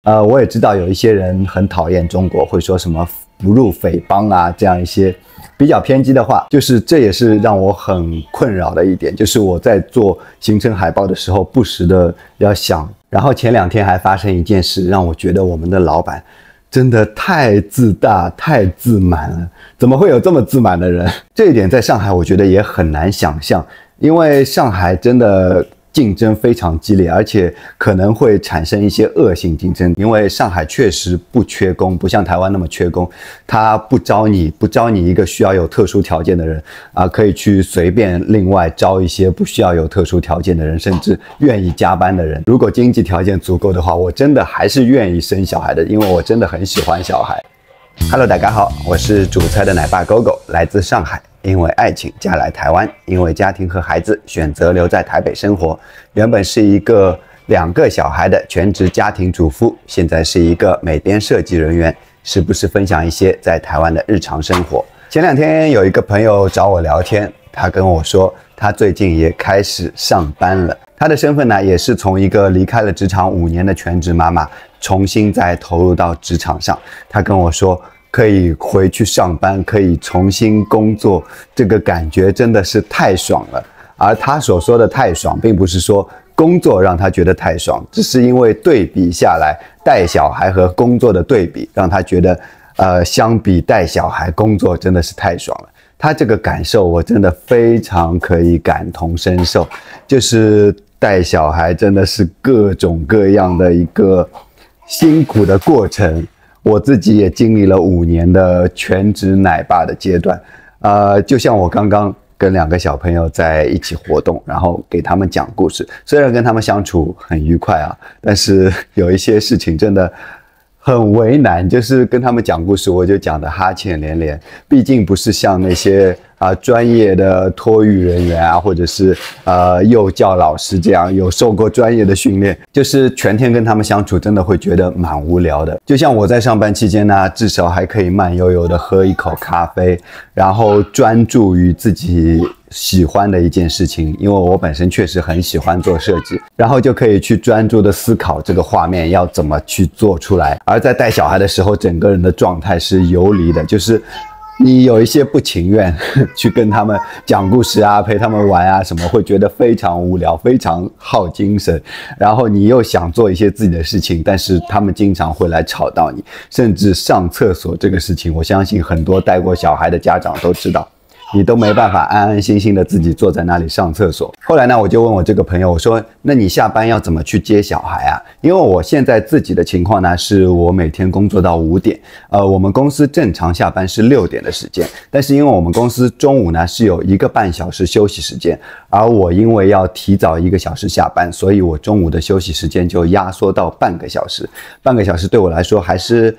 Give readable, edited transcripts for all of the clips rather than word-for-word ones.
我也知道有一些人很讨厌中国，会说什么不入匪帮啊，这样一些比较偏激的话。就是这也是让我很困扰的一点，就是我在做行程海报的时候，不时的要想。然后前2天还发生一件事，让我觉得我们的老板真的太自大、太自满了。怎么会有这么自满的人？这一点在上海我觉得也很难想象，因为上海真的竞争非常激烈，而且可能会产生一些恶性竞争。因为上海确实不缺工，不像台湾那么缺工，他不招你一个需要有特殊条件的人可以去随便另外招一些不需要有特殊条件的人，甚至愿意加班的人。如果经济条件足够的话，我真的还是愿意生小孩的，因为我真的很喜欢小孩。Hello， 大家好，我是煮菜的奶爸狗狗，来自上海。因为爱情嫁来台湾，因为家庭和孩子选择留在台北生活。原本是一个2个小孩的全职家庭主妇，现在是一个美编设计人员，时不时分享一些在台湾的日常生活。前2天有一个朋友找我聊天，他跟我说他最近也开始上班了。他的身份呢，也是从一个离开了职场5年的全职妈妈，重新再投入到职场上。他跟我说可以回去上班，可以重新工作，这个感觉真的是太爽了。而他所说的太爽，并不是说工作让他觉得太爽，只是因为对比下来，带小孩和工作的对比，让他觉得相比带小孩，工作真的是太爽了。他这个感受我真的非常可以感同身受，就是带小孩真的是各种各样的一个辛苦的过程。我自己也经历了5年的全职奶爸的阶段，就像我刚刚跟2个小朋友在一起活动，然后给他们讲故事，虽然跟他们相处很愉快但是有一些事情真的很为难，就是跟他们讲故事，我就讲得哈欠连连。毕竟不是像那些专业的托育人员或者是幼教老师这样有受过专业的训练，就是全天跟他们相处，真的会觉得蛮无聊的。就像我在上班期间呢，至少还可以慢悠悠的喝一口咖啡，然后专注于自己喜欢的一件事情，因为我本身确实很喜欢做设计，然后就可以去专注的思考这个画面要怎么去做出来。而在带小孩的时候，整个人的状态是游离的，就是你有一些不情愿去跟他们讲故事陪他们玩什么，会觉得非常无聊，非常耗精神。然后你又想做一些自己的事情，但是他们经常会来吵到你，甚至上厕所这个事情，我相信很多带过小孩的家长都知道。你都没办法安安心心的自己坐在那里上厕所。后来呢，我就问我这个朋友，我说那你下班要怎么去接小孩因为我现在自己的情况呢，是我每天工作到5点，我们公司正常下班是6点的时间，但是因为我们公司中午呢是有1个半小时休息时间，而我因为要提早1个小时下班，所以我中午的休息时间就压缩到半个小时。半个小时对我来说还是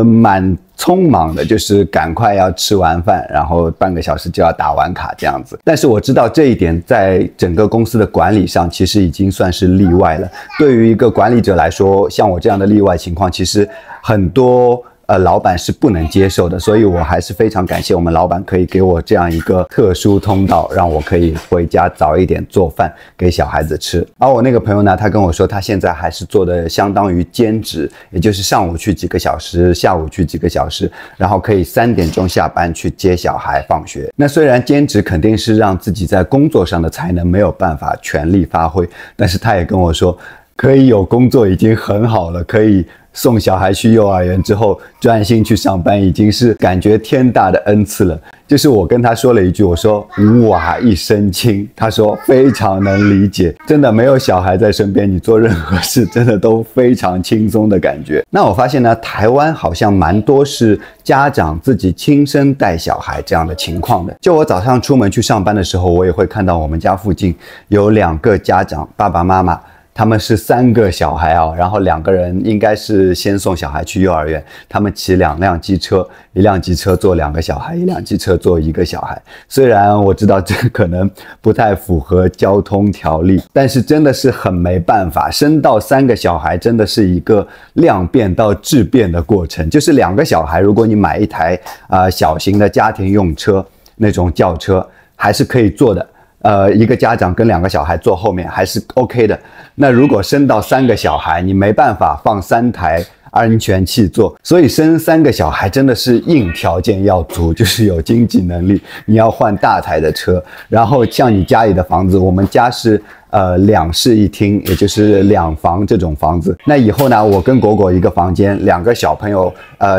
蛮匆忙的，就是赶快要吃完饭，然后半个小时就要打完卡这样子。但是我知道这一点在整个公司的管理上其实已经算是例外了。对于一个管理者来说，像我这样的例外情况，其实很多老板是不能接受的，所以我还是非常感谢我们老板可以给我这样一个特殊通道，让我可以回家早一点做饭给小孩子吃。而我那个朋友呢，他跟我说他现在还是做的相当于兼职，也就是上午去几个小时，下午去几个小时，然后可以3点钟下班去接小孩放学。那虽然兼职肯定是让自己在工作上的才能没有办法全力发挥，但是他也跟我说可以有工作已经很好了，可以送小孩去幼儿园之后专心去上班，已经是感觉天大的恩赐了。就是我跟他说了一句，我说无娃一身轻，他说非常能理解，真的没有小孩在身边，你做任何事真的都非常轻松的感觉。那我发现呢，台湾好像蛮多是家长自己亲身带小孩这样的情况的。就我早上出门去上班的时候，我也会看到我们家附近有2个家长，爸爸妈妈他们是3个小孩然后2个人应该是先送小孩去幼儿园，他们骑2辆机车，1辆机车坐2个小孩，1辆机车坐1个小孩。虽然我知道这可能不太符合交通条例，但是真的是很没办法，生到3个小孩真的是一个量变到质变的过程。就是2个小孩，如果你买一台小型的家庭用车，那种轿车还是可以坐的，一个家长跟2个小孩坐后面还是 OK 的。那如果生到3个小孩，你没办法放3台安全气座，所以生3个小孩真的是硬条件要足，就是有经济能力，你要换大台的车。然后像你家里的房子，我们家是2室1厅，也就是2房这种房子。那以后呢，我跟果果一个房间，2个小朋友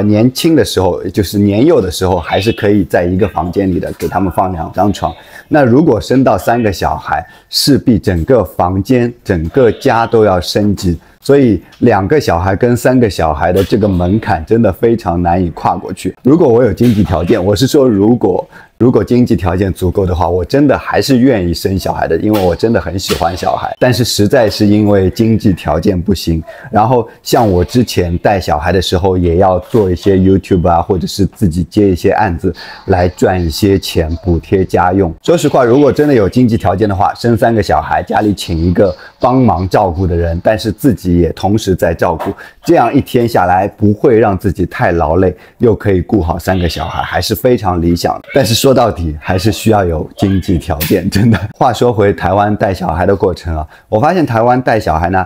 年轻的时候，就是年幼的时候，还是可以在一个房间里的，给他们放2张床。那如果生到3个小孩，势必整个房间、整个家都要升级。所以2个小孩跟3个小孩的这个门槛真的非常难以跨过去。如果我有经济条件，我是说如果经济条件足够的话，我真的还是愿意生小孩的，因为我真的很喜欢小孩。但是实在是因为经济条件不行，然后像我之前带小孩的时候，也要做一些 YouTube 啊，或者是自己接一些案子来赚一些钱补贴家用。说实话，如果真的有经济条件的话，生3个小孩，家里请一个帮忙照顾的人，但是自己也同时在照顾，这样一天下来不会让自己太劳累，又可以顾好3个小孩，还是非常理想的。但是说到底还是需要有经济条件，真的。话说回台湾带小孩的过程啊，我发现台湾带小孩呢，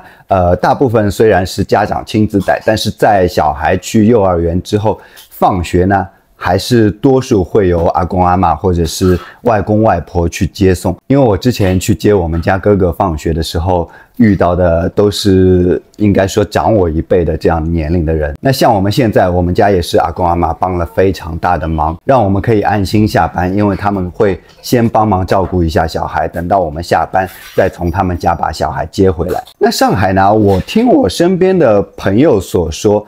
大部分虽然是家长亲自带，但是在小孩去幼儿园之后，放学呢，还是多数会由阿公阿嬷或者是外公外婆去接送。因为我之前去接我们家哥哥放学的时候，遇到的都是应该说长我1辈的这样年龄的人。那像我们现在，我们家也是阿公阿嬷帮了非常大的忙，让我们可以安心下班，因为他们会先帮忙照顾一下小孩，等到我们下班再从他们家把小孩接回来。那上海呢，我听我身边的朋友所说，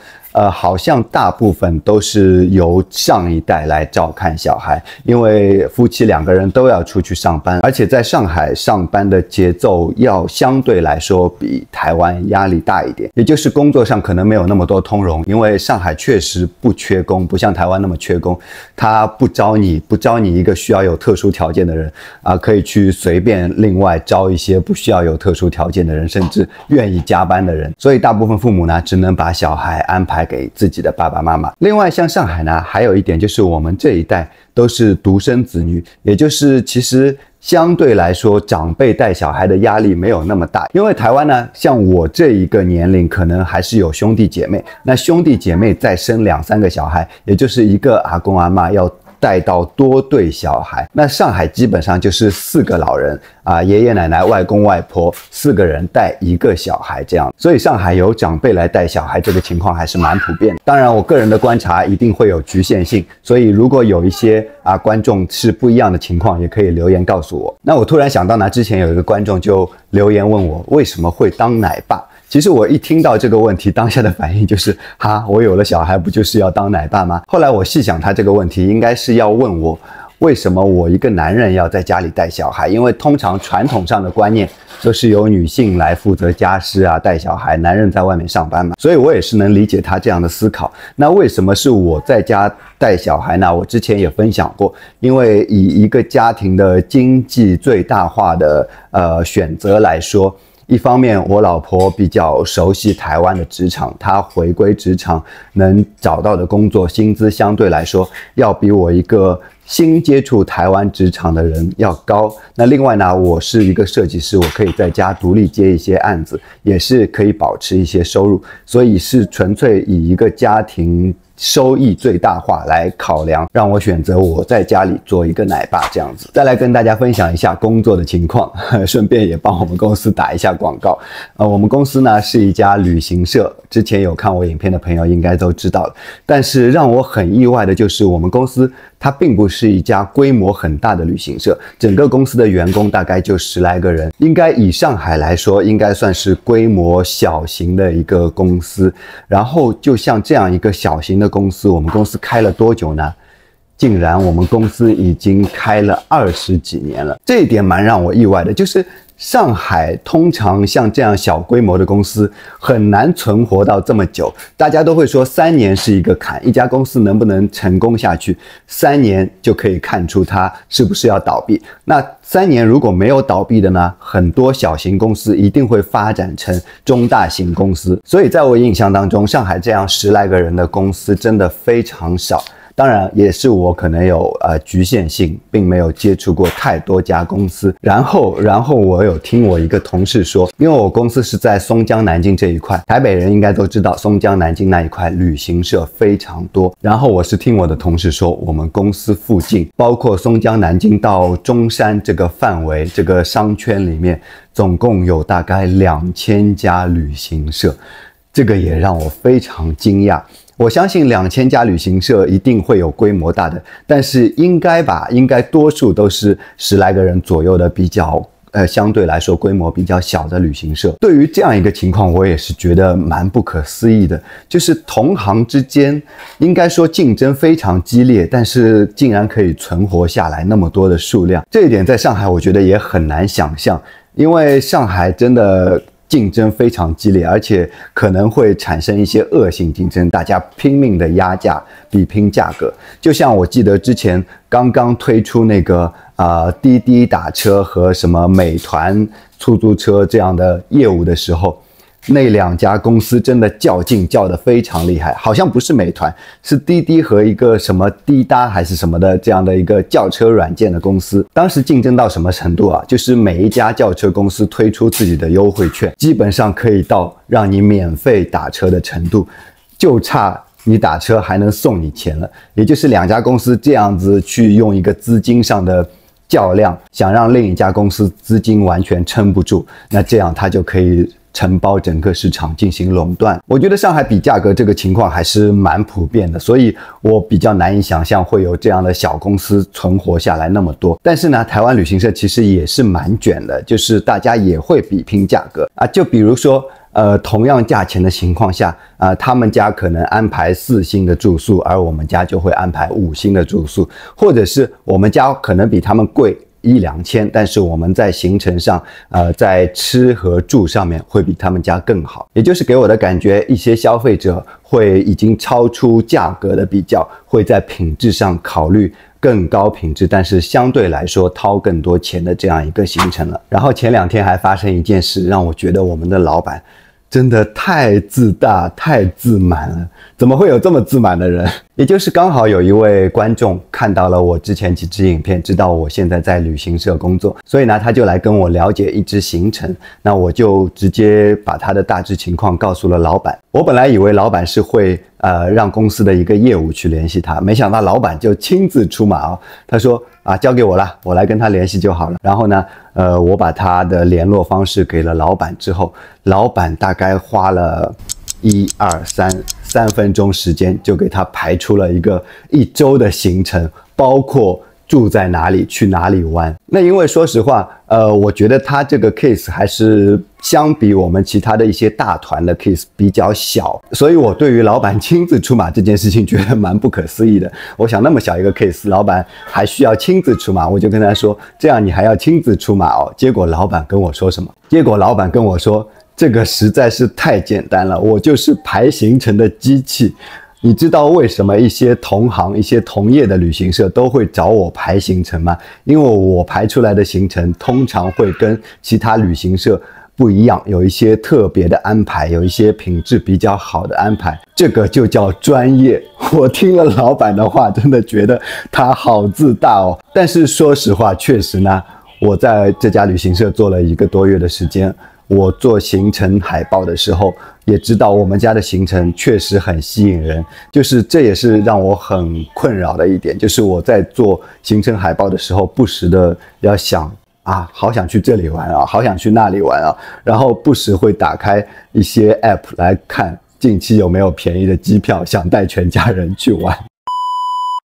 好像大部分都是由上一代来照看小孩，因为夫妻2个人都要出去上班，而且在上海上班的节奏要相对来说比台湾压力大一点，也就是工作上可能没有那么多通融，因为上海确实不缺工，不像台湾那么缺工，他不招你一个需要有特殊条件的人可以去随便另外招一些不需要有特殊条件的人，甚至愿意加班的人。所以大部分父母呢，只能把小孩安排给自己的爸爸妈妈。另外像上海呢，还有一点就是我们这一代都是独生子女，也就是其实相对来说长辈带小孩的压力没有那么大。因为台湾呢，像我这一个年龄可能还是有兄弟姐妹，那兄弟姐妹再生2、3个小孩，也就是一个阿公阿嬷要带到多对小孩。那上海基本上就是4个老人爷爷奶奶、外公外婆4个人带1个小孩这样。所以上海有长辈来带小孩这个情况还是蛮普遍的。当然我个人的观察一定会有局限性，所以如果有一些观众是不一样的情况，也可以留言告诉我。那我突然想到呢，之前有一个观众就留言问我为什么会当奶爸。其实我一听到这个问题，当下的反应就是我有了小孩不就是要当奶爸吗？后来我细想，他这个问题应该是要问我为什么我一个男人要在家里带小孩，因为通常传统上的观念都是由女性来负责家事带小孩，男人在外面上班嘛，所以我也是能理解他这样的思考。那为什么是我在家带小孩呢？我之前也分享过，因为以一个家庭的经济最大化的选择来说，一方面我老婆比较熟悉台湾的职场，她回归职场能找到的工作薪资相对来说要比我一个新接触台湾职场的人要高。那另外呢，我是一个设计师，我可以在家独立接一些案子，也是可以保持一些收入，所以是纯粹以一个家庭收益最大化来考量，让我选择我在家里做一个奶爸这样子。再来跟大家分享一下工作的情况，顺便也帮我们公司打一下广告。我们公司呢是一家旅行社，之前有看我影片的朋友应该都知道了。但是让我很意外的就是我们公司它并不是一家规模很大的旅行社，整个公司的员工大概就10来个人，应该以上海来说应该算是规模小型的一个公司。然后就像这样一个小型的公司，我们公司开了多久呢？竟然我们公司已经开了20几年了，这一点蛮让我意外的。就是上海通常像这样小规模的公司很难存活到这么久，大家都会说3年是一个坎，一家公司能不能成功下去，3年就可以看出它是不是要倒闭。那3年如果没有倒闭的呢，很多小型公司一定会发展成中大型公司。所以在我印象当中，上海这样10来个人的公司真的非常少。当然也是我可能有局限性，并没有接触过太多家公司。然后我有听我一个同事说，因为我公司是在松江南京这一块，台北人应该都知道松江南京那一块旅行社非常多。然后我是听我的同事说，我们公司附近，包括松江南京到中山这个范围，这个商圈里面，总共有大概2000家旅行社，这个也让我非常惊讶。我相信2000家旅行社一定会有规模大的，但是应该多数都是10来个人左右的比较相对来说规模比较小的旅行社。对于这样一个情况，我也是觉得蛮不可思议的，就是同行之间应该说竞争非常激烈，但是竟然可以存活下来那么多的数量，这一点在上海我觉得也很难想象，因为上海真的竞争非常激烈，而且可能会产生一些恶性竞争，大家拼命的压价，比拼价格。就像我记得之前刚刚推出那个滴滴打车和什么美团出租车这样的业务的时候，那2家公司真的较劲较得非常厉害，好像不是美团，是滴滴和一个什么滴答还是什么的这样的一个轿车软件的公司。当时竞争到什么程度啊？就是每一家轿车公司推出自己的优惠券，基本上可以到让你免费打车的程度，就差你打车还能送你钱了。也就是2家公司这样子去用一个资金上的较量，想让另一家公司资金完全撑不住，那这样它就可以承包整个市场进行垄断。我觉得上海比价格这个情况还是蛮普遍的，所以我比较难以想象会有这样的小公司存活下来那么多。但是呢，台湾旅行社其实也是蛮卷的，就是大家也会比拼价格啊。就比如说同样价钱的情况下他们家可能安排4星的住宿，而我们家就会安排5星的住宿，或者是我们家可能比他们贵1、2千，但是我们在行程上在吃和住上面会比他们家更好。也就是给我的感觉，一些消费者会已经超出价格的比较，会在品质上考虑更高品质，但是相对来说掏更多钱的这样一个行程了。然后前2天还发生一件事，让我觉得我们的老板真的太自大太自满了，怎么会有这么自满的人？也就是刚好有一位观众看到了我之前几支影片，知道我现在在旅行社工作，所以呢他就来跟我了解一支行程，那我就直接把他的大致情况告诉了老板。我本来以为老板是会让公司的一个业务去联系他，没想到老板就亲自出马哦。他说交给我了，我来跟他联系就好了。然后呢我把他的联络方式给了老板之后，老板大概花了3分钟时间就给他排出了一个1周的行程，包括住在哪里，去哪里玩。那因为说实话我觉得他这个 case 还是相比我们其他的一些大团的 case 比较小，所以我对于老板亲自出马这件事情觉得蛮不可思议的。我想那么小一个 case 老板还需要亲自出马，我就跟他说这样你还要亲自出马哦。结果老板跟我说什么？结果老板跟我说这个实在是太简单了，我就是排行程的机器。你知道为什么一些同行、一些同业的旅行社都会找我排行程吗？因为我排出来的行程通常会跟其他旅行社不一样，有一些特别的安排，有一些品质比较好的安排，这个就叫专业。我听了老板的话，真的觉得他好自大哦。但是说实话，确实呢，我在这家旅行社做了1个多月的时间，我做行程海报的时候也知道我们家的行程确实很吸引人，就是这也是让我很困扰的一点，就是我在做行程海报的时候不时的要想好想去这里玩啊，好想去那里玩啊，然后不时会打开一些 app 来看近期有没有便宜的机票，想带全家人去玩。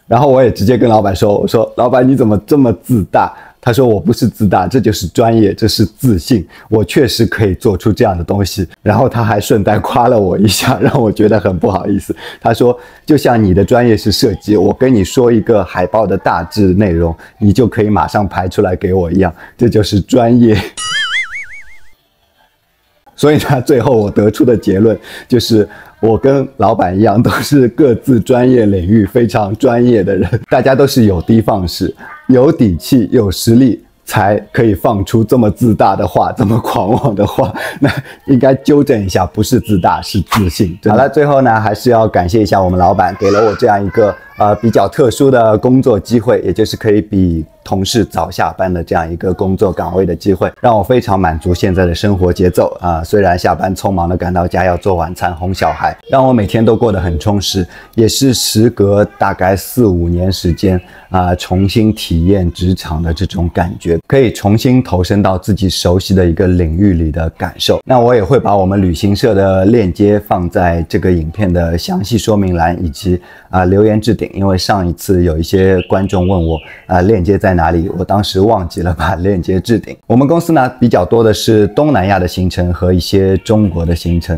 然后我也直接跟老板说，我说老板你怎么这么自大？他说我不是自大，这就是专业，这是自信，我确实可以做出这样的东西。然后他还顺带夸了我一下，让我觉得很不好意思。他说就像你的专业是设计，我跟你说一个海报的大致内容，你就可以马上排出来给我一样，这就是专业。所以呢，最后我得出的结论就是我跟老板一样，都是各自专业领域非常专业的人，大家都是有的放矢，有底气，有实力，才可以放出这么自大的话，这么狂妄的话。那应该纠正一下，不是自大，是自信。好了，最后呢，还是要感谢一下我们老板，给了我这样一个比较特殊的工作机会，也就是可以比同事早下班的这样一个工作岗位的机会，让我非常满足现在的生活节奏啊。虽然下班匆忙的赶到家要做晚餐哄小孩，让我每天都过得很充实，也是时隔大概4-5年时间重新体验职场的这种感觉，可以重新投身到自己熟悉的一个领域里的感受。那我也会把我们旅行社的链接放在这个影片的详细说明栏以及留言置顶，因为上一次有一些观众问我链接在哪里，我当时忘记了把链接置顶。我们公司呢比较多的是东南亚的行程和一些中国的行程。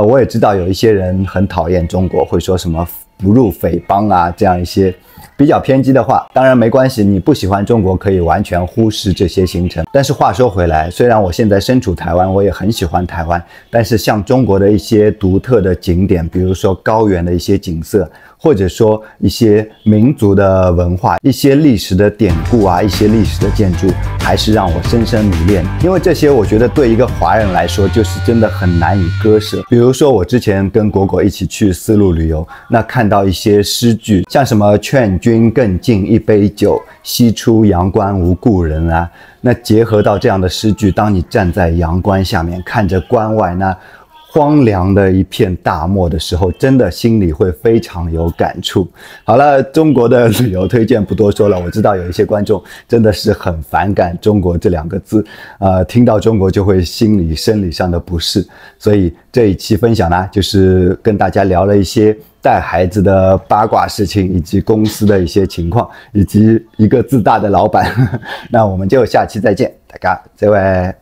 我也知道有一些人很讨厌中国，会说什么不入匪帮啊这样一些比较偏激的话。当然没关系，你不喜欢中国可以完全忽视这些行程。但是话说回来，虽然我现在身处台湾，我也很喜欢台湾，但是像中国的一些独特的景点，比如说高原的一些景色，或者说一些民族的文化，一些历史的典故一些历史的建筑，还是让我深深迷恋。因为这些我觉得对一个华人来说就是真的很难以割舍。比如说我之前跟果果一起去丝路旅游，那看到一些诗句，像什么劝君更尽一杯酒，西出阳关无故人那结合到这样的诗句，当你站在阳关下面看着关外那荒凉的一片大漠的时候，真的心里会非常有感触。好了，中国的旅游推荐不多说了，我知道有一些观众真的是很反感中国这2个字，听到中国就会心理生理上的不适。所以这一期分享呢，就是跟大家聊了一些带孩子的八卦事情，以及公司的一些情况，以及一个自大的老板。那我们就下期再见，大家再会。